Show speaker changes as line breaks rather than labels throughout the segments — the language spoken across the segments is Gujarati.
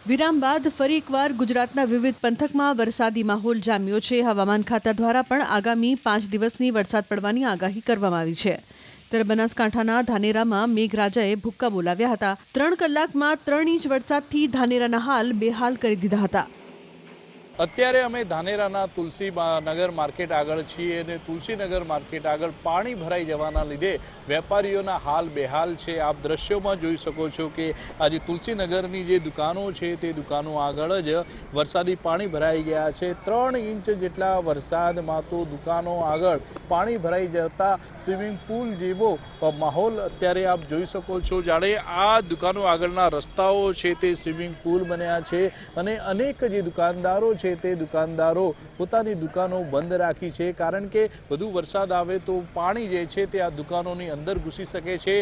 વિરામ બાદ ફરી એકવાર ગુજરાતના વિવિધ પંથકમાં વરસાદી માહોલ જામ્યો છે। હવામાન ખાતા દ્વારા પણ આગામી 5 દિવસની વરસાદ પડવાની આગાહી કરવામાં આવી છે। ત્યારે બનાસકાંઠાના ધાનેરામાં મેઘરાજાએ ભૂક્કા બોલાવ્યા હતા। 3 કલાકમાં 3 ઇંચ વરસાદથી ધાનેરાના હાલ બેહાલ કરી દીધા હતા।
અત્યારે અમે ધાનેરાના તુલસીનગર માર્કેટ આગળ છીએ અને તુલસીનગર માર્કેટ આગળ પાણી ભરાઈ જવાના લીધે વેપારીઓના હાલ બેહાલ છે। આપ દ્રશ્યોમાં જોઈ શકો છો કે આજે તુલસીનગરની જે દુકાનો છે તે દુકાનો આગળ જ વરસાદી પાણી ભરાઈ ગયા છે। 3 ઇંચ જેટલા વરસાદમાં તો દુકાનો આગળ પાણી ભરાઈ જતા સ્વિમિંગ પુલ જેવો માહોલ અત્યારે આપ જોઈ શકો છો। જાણે આ દુકાનો આગળના રસ્તાઓ છે તે સ્વિમિંગ પુલ બન્યા છે અને અનેક જે દુકાનદારો છે તે દુકાનદારો પોતાની દુકાનો બંધ રાખી છે, કારણ કે વધુ વરસાદ આવે તો પાણી જે છે તે આ દુકાનોની અંદર ઘૂસી શકે છે।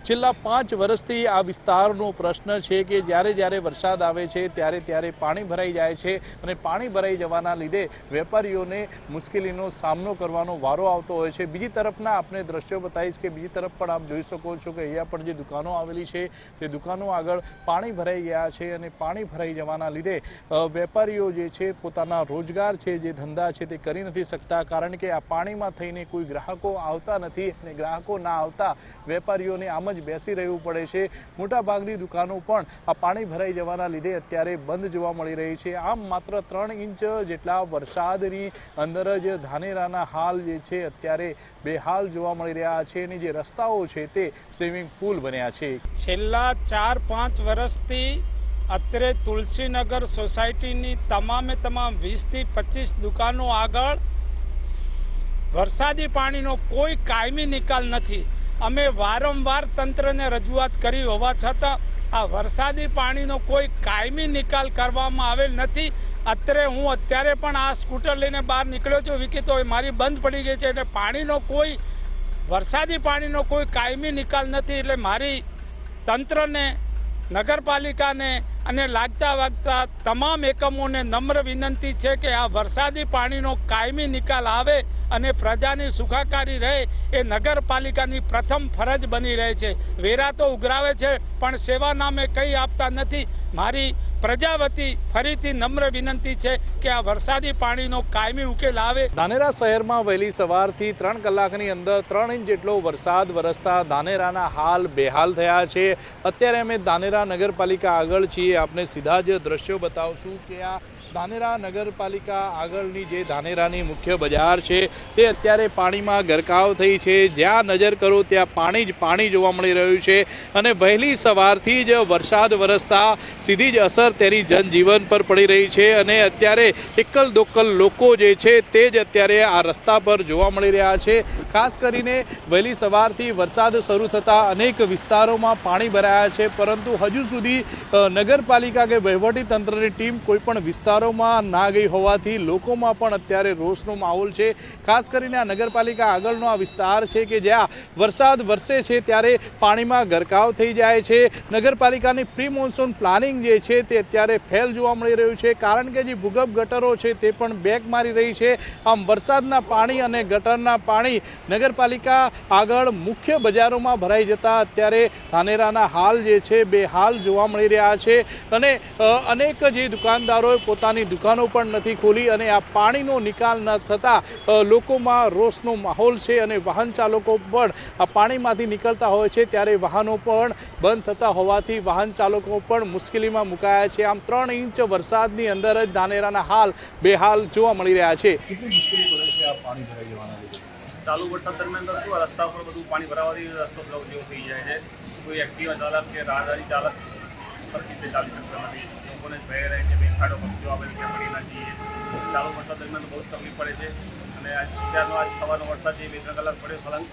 છેલ્લા 5 વર્ષથી આ વિસ્તારનો પ્રશ્ન છે કે જ્યારે વરસાદ આવે છે ત્યારે પાણી ભરાઈ જાય છે અને પાણી ભરાઈ જવાના લીધે વેપારીઓને મુશ્કેલીનો સામનો કરવાનો વારો આવતો હોય છે। બીજી તરફના આપણે દ્રશ્યો બતાવીશ કે બીજી તરફ પણ આપ જોઈ શકો છો કે અહીંયા પણ જે દુકાનો આવેલી છે તે દુકાનો આગળ પાણી ભરાઈ ગયા છે અને પાણી ભરાઈ જવાના લીધે વેપારીઓ જે છે પોતાના રોજગાર છે, જે ધંધા છે તે કરી નથી શકતા, કારણ કે આ પાણીમાં થઈને કોઈ ગ્રાહકો આવતા નથી અને ગ્રાહકો ના આવતા વેપારીઓને આમ જ બેસી રહેવું પડે છે। મોટાભાગની દુકાનો પણ આ પાણી ભરાઈ જવાના લીધે અત્યારે બંધ જોવા મળી રહી છે। આમ માત્ર 3 ઇંચ જેટલા વરસાદની અંદર જ ધાનેરાના હાલ જે છે અત્યારે બેહાલ જોવા મળી રહ્યા છે અને જે રસ્તાઓ છે તે સ્વિમિંગ પુલ બન્યા છે।
છેલ્લા 4-5 વર્ષથી અત્રે તુલસીનગર સોસાયટીની તમામે તમામ 20થી 25 દુકાનો આગળ વરસાદી પાણીનો કોઈ કાયમી નિકાલ નથી। અમે વારંવાર તંત્રને રજૂઆત કરી હોવા છતાં આ વરસાદી પાણીનો કોઈ કાયમી નિકાલ કરવામાં આવેલ નથી। અત્યારે પણ આ સ્કૂટર લઈને બહાર નીકળ્યો છું, વિકી તો મારી બંધ પડી ગઈ છે એટલે વરસાદી પાણીનો કોઈ કાયમી નિકાલ નથી। એટલે મારી તંત્રને, નગરપાલિકાને અને લાગતા તમામ એકમોને નમ્ર વિનંતી છે કે આ વરસાદી પાણીનો કાયમી નિકાલ આવે અને પ્રજાની સુખાકારી રહે એ નગરપાલિકાની પ્રથમ ફરજ બની રહે છે। વેરા તો ઉઘરાવે છે પણ સેવા નામે કંઈ આપતા નથી। મારી પ્રજા વતી ફરીથી નમ્ર વિનંતી છે કે આ વરસાદી પાણીનો કાયમી ઉકેલ આવે।
ધાનેરા શહેરમાં વહેલી સવારથી 3 કલાકની અંદર 3 ઇંચ જેટલો વરસાદ વરસતા ધાનેરાના હાલ બેહાલ થયા છે। અત્યારે અમે ધાનેરા નગરપાલિકા આગળ છીએ। આપને સીધા જ દ્રશ્યો બતાવશું કે આ ધાનેરા નગરપાલિકા આગળની જે ધાનેરાની મુખ્ય બજાર છે તે અત્યારે પાણીમાં ગરકાવ થઈ છે। જ્યાં નજર કરો ત્યાં પાણી જ પાણી જોવા મળી રહ્યું છે અને વહેલી સવારથી જ વરસાદ વરસતા સીધી જ અસર તેની જનજીવન પર પડી રહી છે અને અત્યારે એકલ દોકલ લોકો જે છે તે જ અત્યારે આ રસ્તા પર જોવા મળી રહ્યા છે। ખાસ કરીને વહેલી સવારથી વરસાદ શરૂ થતાં અનેક વિસ્તારોમાં પાણી ભરાયા છે, પરંતુ હજુ સુધી નગરપાલિકા કે વહીવટી તંત્રની ટીમ કોઈ પણ વિસ્તારોમાં ના ગઈ હોવાથી લોકોમાં પણ અત્યારે રોષનો માહોલ છે। ખાસ કરીને આ નગરપાલિકા આગળનો આ વિસ્તાર છે કે જ્યાં વરસાદ વરસે છે ત્યારે પાણીમાં ગરકાવ થઈ જાય છે। નગરપાલિકાની પ્રી મોન્સૂન પ્લાનિંગ જે છે તે અત્યારે ફેલ જોવા મળી રહ્યું છે, કારણ કે જે ભૂગર્ભ ગટરો છે તે પણ બેક મારી રહી છે। આમ વરસાદના પાણી અને ગટરના પાણી નગરપાલિકા આગળ મુખ્ય બજારોમાં ભરાઈ જતા અત્યારે ધાનેરાના હાલ જે છે બેહાલ જોવા મળી રહ્યા છે અને અનેક જે દુકાનદારોએ પોતાની દુકાનો પણ નથી ખોલી અને આ પાણીનો નિકાલ ન થતાં લોકોમાં રોષનો માહોલ છે અને વાહન ચાલકો પણ આ પાણીમાંથી નીકળતા હોય છે ત્યારે વાહનો પણ બંધ થતા હોવાથી વાહન ચાલકો પણ મુશ્કેલીમાં મુકાયા છે। આમ 3 ઇંચ વરસાદની અંદર જ ધાનેરાના હાલ બેહાલ જોવા મળી રહ્યા છે। કેટલી મુશ્કેલી પડે છે આ પાણી ભરાઈ જવાના લીધે?
ચાલુ વરસાદ દરમિયાન તો શું રસ્તા પર બધું પાણી ભરાવાથી રસ્તો બ્લોક જેવો થઈ જાય છે। કોઈ એક્ટિવા ચાલક કે રાહદારી ચાલક સરખી રીતે ચાલી શકતા નથી। લોકોને ભય રહે છે કે ખાડો પક્ષીઓ આવે કે પડી ના જઈએ। ચાલુ વરસાદ દરમિયાન બહુ તકલીફ પડે છે અને અત્યારનો આજ સવારનો વરસાદ જે 2-3 કલાક પડ્યો સળંગ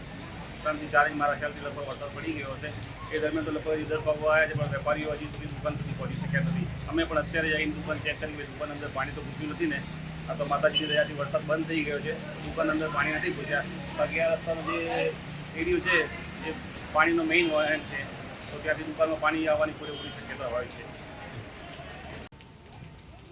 3 થી 4 ઇંચ મારા ખ્યાલથી લગભગ વરસાદ પડી ગયો છે। એ દરમિયાન તો લગભગ 10 વાગવા આવ્યા છે પણ વેપારીઓ હજી સુધી દુકાન સુધી પહોંચી શક્યા નથી। અમે પણ અત્યારે જઈને દુકાન ચેક કરી દુકાન અંદર પાણી તો ઘૂસ્યું નથી ને, આ તો માતાજીની દયાથી વરસાદ બંધ થઈ ગયો છે, દુકાન અંદર પાણી નથી ઘૂસ્યા। બાકી આ રસ્તાનો જે એરિયો છે એ પાણીનો મેઇન એન્ડ છે, તો ત્યાંથી દુકાનમાં પાણી આવવાની પૂરેપૂરી શક્યતા હોય છે।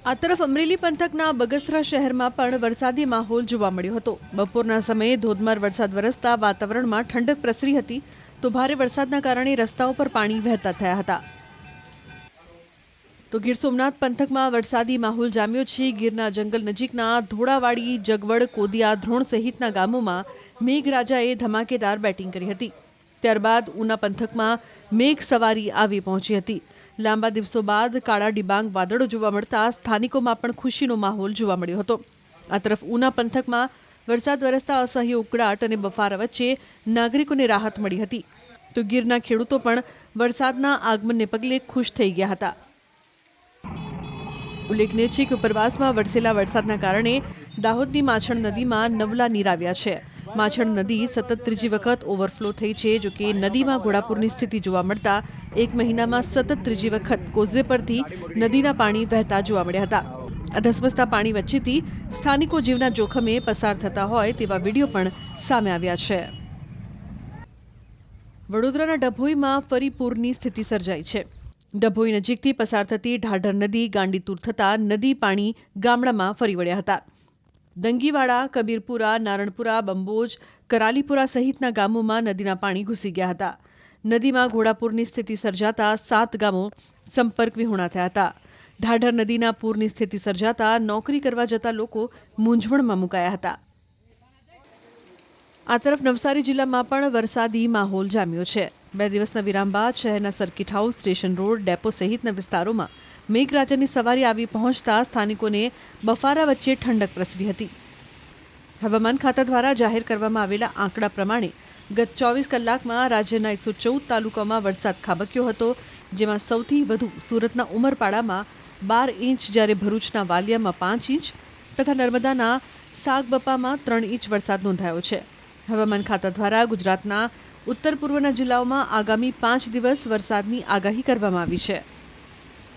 આ તરફ અમરેલી પંથકના બગસરા શહેરમાં પણ વરસાદી માહોલ જોવા મળ્યો હતો। બપોરના સમયે ધોધમાર વરસાદ વરસતા વાતાવરણમાં ઠંડક પ્રસરી હતી, તો ભારે વરસાદના કારણે રસ્તાઓ પર પાણી વહેતા થયા હતા। તો ગીર સોમનાથ પંથકમાં વરસાદી માહોલ જામ્યો છે. ગીરના જંગલ નજીકના ધોળાવાડી, જગવડ, કોદિયા, ધ્રોણ સહિતના ગામોમાં મેઘરાજાએ ધમાકેદાર બેટિંગ કરી હતી. ત્યારબાદ ઉના પંથકમાં મેઘ સવારી આવી પહોંચી હતી. લાંબા દિવસો બાદ કાળા ડિબાંગ વાદળો જોવા મળતા સ્થાનિકોમાં પણ ખુશીનો માહોલ જોવા મળ્યો હતો. આ તરફ ઉના પંથકમાં વરસાદ વરસતા અસહ્ય ઉકળાટ અને બફારા વચ્ચે નાગરિકોને રાહત મળી હતી. તો ગીરના ખેડૂતો પણ વરસાદના આગમનને પગલે ખુશ થઈ ગયા હતા. ઉલ્લેખનીય છે કે ઉપરવાસમાં વરસેલા વરસાદના કારણે દાહોદની માછણ નદીમાં નવલા નીર આવ્યા છે. માછણ નદી સતત ત્રીજી વખત ઓવરફ્લો થઈ છે. જોકે નદીમાં ઘોડાપૂરની સ્થિતિ જોવા મળતા એક મહિનામાં સતત ત્રીજી વખત કોઝવે પરથી નદીના પાણી વહેતા જોવા મળ્યા હતા. આ ધસમસતા પાણી વચ્ચેથી સ્થાનિકો જીવના જોખમે પસાર થતા હોય તેવા વિડીયો પણ સામે આવ્યા છે. વડોદરાના ડભોઈમાં ફરી પૂરની સ્થિતિ સર્જાઈ છે. ડભોઈ નજીકથી પસાર થતી ઢાઢર નદી ગાંડીતુર થતાં નદી પાણી ગામડામાં ફરી વળ્યા હતા. દંગીવાડા, કબીરપુરા, નારણપુરા, બંબોજ, કરાલીપુરા સહિતના ગામોમાં નદીના પાણી ઘૂસી ગયા હતા. નદીમાં ઘોડાપૂરની સ્થિતિ સર્જાતા 7 ગામો સંપર્ક વિહોણા થયા હતા. ઢાઢર નદીના પૂરની સ્થિતિ સર્જાતા નોકરી કરવા જતા લોકો મૂંઝવણમાં મુકાયા હતા. આ તરફ નવસારી જિલ્લામાં પણ વરસાદી માહોલ જામ્યો છે. 2 દિવસના વિરામ બાદ શહેરના circuit house, station road, depot સહિતના વિસ્તારોમાં મેઘરાજાની સવારી આવી પહોંચતા સ્થાનિકોને બફારા વચ્ચે ઠંડક પ્રસરી હતી. હવામાન ખાતા દ્વારા જાહેર કરવામાં આવેલા આંકડા પ્રમાણે ગત 24 કલાકમાં રાજ્યના 114 તાલુકામાં વરસાદ ખાબક્યો હતો, જેમાં સૌથી વધુ સુરતના ઉમરપાડામાં 12 ઇંચ, જ્યારે ભરૂચના વાલિયામાં 5 ઇંચ તથા નર્મદાના સાગબપામાં 3 ઇંચ વરસાદ નોંધાયો છે. હવામાન ખાતા દ્વારા ગુજરાતના ઉત્તર પૂર્વના જિલ્લાઓમાં આગામી 5 દિવસ વરસાદની આગાહી કરવામાં આવી છે.